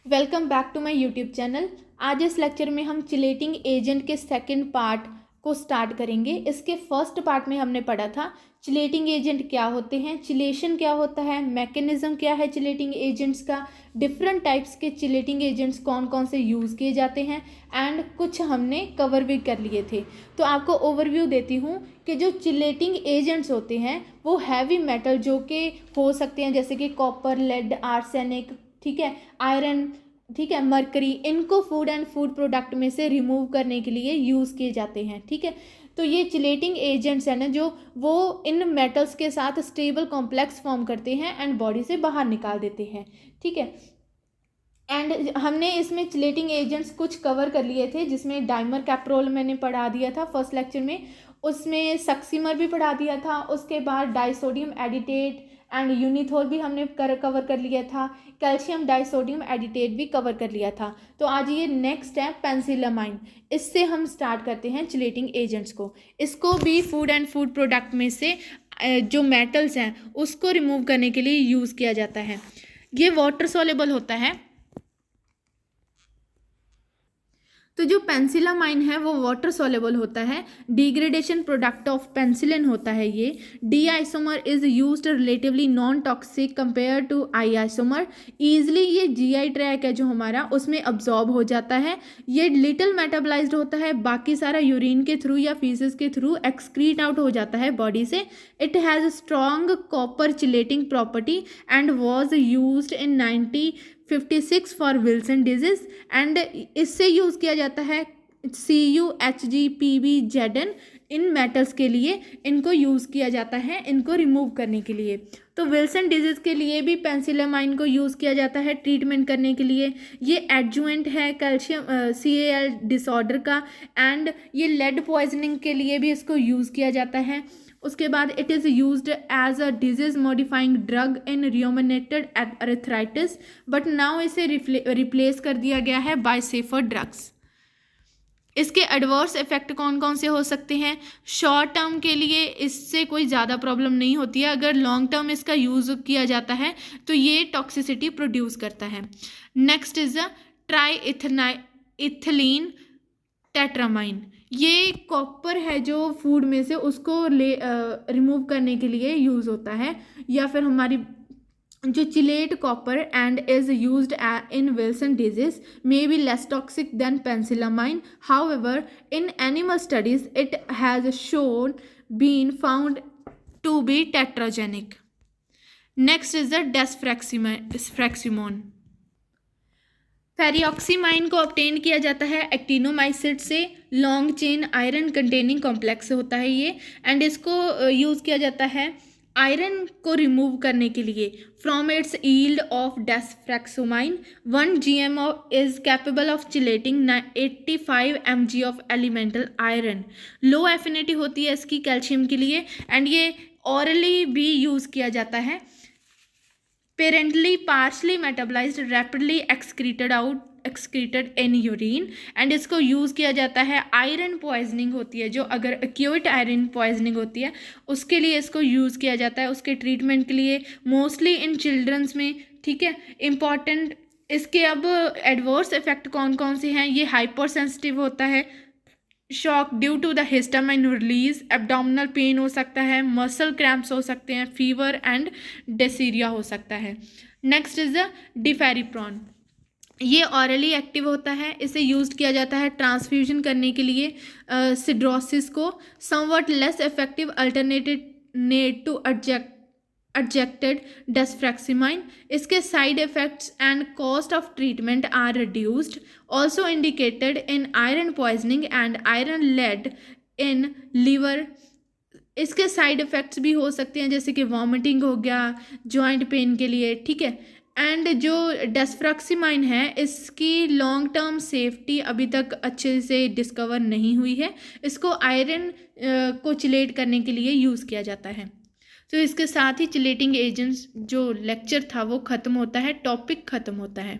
Welcome back to my YouTube channel. आज इस lecture में हम चिलेटिंग एजेंट के सेकंड पार्ट को स्टार्ट करेंगे। इसके फर्स्ट पार्ट में हमने पढ़ा था चिलेटिंग एजेंट क्या होते हैं, चिलेशन क्या होता है, मैकेनिज्म क्या है चिलेटिंग एजेंट्स का, डिफरेंट टाइप्स के चिलेटिंग एजेंट्स कौन कौन से यूज़ किए जाते हैं एंड कुछ हमने कवर भी कर लिए थे। तो आपको ओवरव्यू देती हूँ कि जो चिलेटिंग एजेंट्स होते हैं वो हैवी मेटल जो कि हो सकते हैं जैसे कि कॉपर, लेड, आर्सेनिक, ठीक है, आयरन, ठीक है, मरकरी, इनको फूड एंड फूड प्रोडक्ट में से रिमूव करने के लिए यूज़ किए जाते हैं। ठीक है, तो ये चिलेटिंग एजेंट्स हैं ना जो वो इन मेटल्स के साथ स्टेबल कॉम्प्लेक्स फॉर्म करते हैं एंड बॉडी से बाहर निकाल देते हैं। ठीक है, एंड हमने इसमें चिलेटिंग एजेंट्स कुछ कवर कर लिए थे जिसमें डाइमर कैप्रोल मैंने पढ़ा दिया था फर्स्ट लेक्चर में, उसमें सक्सीमर भी पढ़ा दिया था, उसके बाद डाइसोडियम एडिटेट एंड यूनिथोल भी हमने कवर कर लिया था, कैल्शियम डाइसोडियम एडिटेट भी कवर कर लिया था। तो आज ये नेक्स्ट है पेंसिलामाइन। इससे हम स्टार्ट करते हैं चिलेटिंग एजेंट्स को। इसको भी फूड एंड फूड प्रोडक्ट में से जो मेटल्स हैं उसको रिमूव करने के लिए यूज़ किया जाता है। ये वाटर सॉल्युबल होता है। तो जो पेंसिलामाइन है वो वाटर सॉल्युबल होता है, डिग्रेडेशन प्रोडक्ट ऑफ पेंसिलिन होता है। ये D isomer is used relatively non toxic compare to I isomer. Easily ये जीआई ट्रैक है जो हमारा उसमें अब्जॉर्ब हो जाता है। ये लिटिल मेटाबलाइज्ड होता है, बाकी सारा यूरिन के थ्रू या फीसेस के थ्रू एक्सक्रीट आउट हो जाता है बॉडी से। It has strong copper chelating property and was used in 1956 for Wilson disease and इससे यूज़ किया जाता है CuHgPbZn इन मेटल्स के लिए इनको यूज़ किया जाता है, इनको रिमूव करने के लिए। तो विल्सन डिजीज़ के लिए भी पेंसिलामाइन को यूज़ किया जाता है ट्रीटमेंट करने के लिए। ये एडजुएंट है कैल्शियम CAL डिसऑर्डर का एंड ये लेड पॉइजनिंग के लिए भी इसको यूज़ किया जाता है। उसके बाद it is used as a disease modifying drug in rheumatoid arthritis, but now इसे रिप्लेस कर दिया गया है बाय सेफर ड्रग्स। इसके एडवर्स इफेक्ट कौन कौन से हो सकते हैं? शॉर्ट टर्म के लिए इससे कोई ज़्यादा प्रॉब्लम नहीं होती है, अगर लॉन्ग टर्म इसका यूज़ किया जाता है तो ये टॉक्सिसिटी प्रोड्यूस करता है। Next is a triethylene tetramine. ये कॉपर है जो फूड में से उसको रिमूव करने के लिए यूज़ होता है, या फिर हमारी जो chelate copper and is used in Wilson disease may be less toxic than penicillamine. However in animal studies it has shown been found to be teratogenic. Next is the desferrioxamine. Ferrioxamine को obtain किया जाता है actinomycetes से। Long chain iron containing complex होता है ये, and इसको use किया जाता है आयरन को रिमूव करने के लिए। From its yield of desferrioxamine 1 GM is capable of chelating 85 mg of elemental iron. Low affinity होती है इसकी कैल्शियम के लिए एंड ये ऑरली भी यूज़ किया जाता है। Parenterally partially metabolised rapidly excreted in urine and इसको यूज़ किया जाता है। आयरन पॉइजनिंग होती है जो, अगर एक्यूट आयरन पॉइजनिंग होती है उसके लिए इसको यूज़ किया जाता है, उसके ट्रीटमेंट के लिए, मोस्टली इन चिल्ड्रंस में। ठीक है, इम्पॉर्टेंट इसके अब एडवर्स इफेक्ट कौन कौन से हैं? ये हाइपर सेंसिटिव होता है, shock due to the histamine release, abdominal pain हो सकता है, मसल क्रैम्प्स हो सकते हैं, फीवर एंड डेसीरिया हो सकता है। Next is the deferiprone. ये ऑरली एक्टिव होता है, इसे यूज़ किया जाता है ट्रांसफ्यूजन करने के लिए सिड्रोसिस को। Somewhat less effective alternate to adjected desfraximine. इसके side effects and cost of treatment are reduced, also indicated in iron poisoning and iron lead in liver. इसके साइड इफ़ेक्ट्स भी हो सकते हैं जैसे कि वॉमिटिंग हो गया, जॉइंट पेन के लिए। ठीक है, एंड जो डेस्फ्रेक्सिमाइन है इसकी लॉन्ग टर्म सेफ्टी अभी तक अच्छे से डिस्कवर नहीं हुई है। इसको आयरन को चिलेट करने के लिए यूज़ किया जाता है। तो इसके साथ ही चिलेटिंग एजेंट्स जो लेक्चर था वो ख़त्म होता है, टॉपिक ख़त्म होता है।